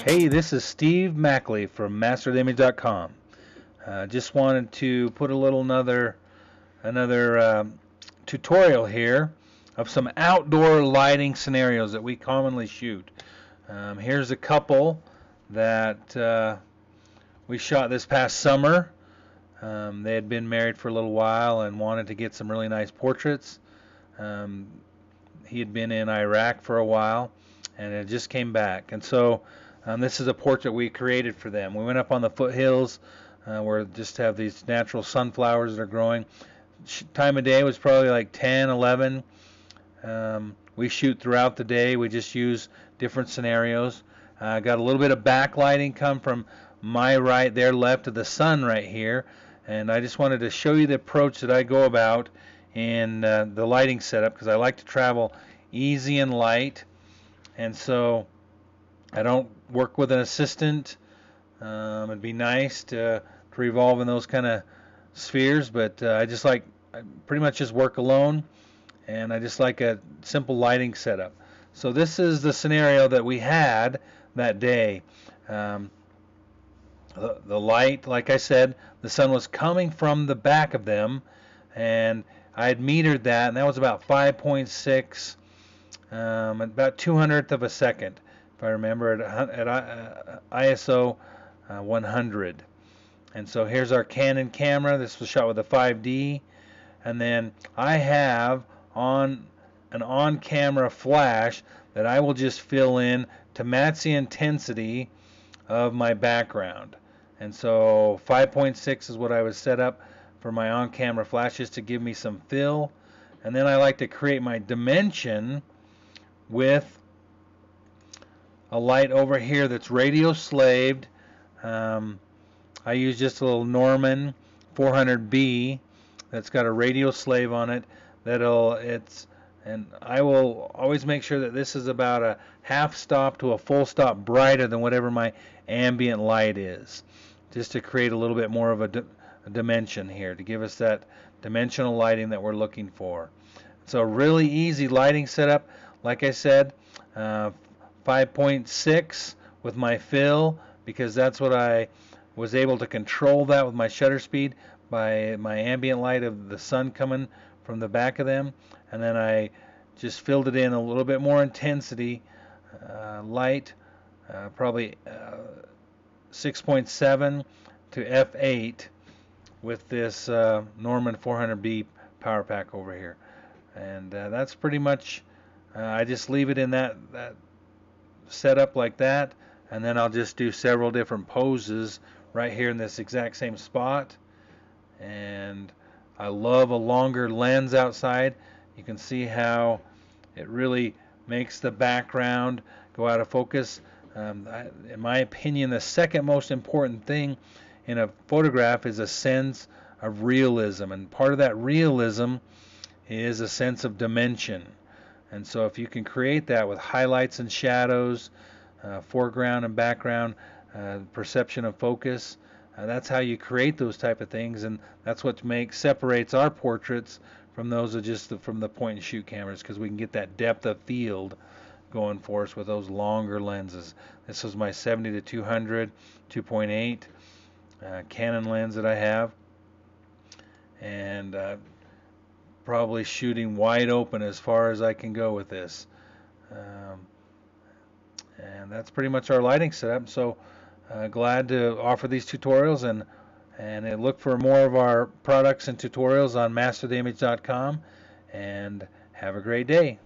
Hey, this is Steve Mackley from MasterTheImage.com. Just wanted to put a little another tutorial here of some outdoor lighting scenarios that we commonly shoot. Here's a couple that we shot this past summer. They had been married for a little while and wanted to get some really nice portraits. He had been in Iraq for a while and it just came back, and so this is a portrait we created for them. We went up on the foothills where just have these natural sunflowers that are growing. Time of day was probably like 10, 11. We shoot throughout the day. We just use different scenarios. Got a little bit of backlighting come from my right, their left of the sun right here. And I just wanted to show you the approach that I go about in the lighting setup, because I like to travel easy and light. And so I don't work with an assistant. It'd be nice to revolve in those kind of spheres, but I pretty much just work alone, and I just like a simple lighting setup. So this is the scenario that we had that day. The light, like I said, the sun was coming from the back of them, and I had metered that, and that was about 5.6, about 200th of a second, if I remember, at ISO 100. And so here's our Canon camera. This was shot with a 5D, and then I have an on-camera flash that I will just fill in to match the intensity of my background. And so 5.6 is what I was set up for my on-camera flash, just to give me some fill. And then I like to create my dimension with a light over here that's radio slaved. I use just a little Norman 400B that's got a radio slave on it. And I will always make sure that this is about a half stop to a full stop brighter than whatever my ambient light is, just to create a little bit more of a dimension here, to give us that dimensional lighting that we're looking for. So really easy lighting setup. Like I said, 5.6 with my fill, because that's what I was able to control that with my shutter speed by my ambient light of the sun coming from the back of them. And then I just filled it in a little bit more intensity light, probably 6.7 to f8 with this Norman 400B power pack over here. And that's pretty much, I just leave it in that setup like that, and then I'll just do several different poses right here in this exact same spot. And I love a longer lens outside. You can see how it really makes the background go out of focus. In my opinion, the second most important thing in a photograph is a sense of realism, and part of that realism is a sense of dimension. And so if you can create that with highlights and shadows, foreground and background, perception of focus, that's how you create those type of things, and that's what separates our portraits from those of just from the point and shoot cameras, because we can get that depth of field going for us with those longer lenses. This is my 70 to 200 2.8 Canon lens that I have, and probably shooting wide open as far as I can go with this. And that's pretty much our lighting setup. So glad to offer these tutorials, and look for more of our products and tutorials on mastertheimage.com, and have a great day.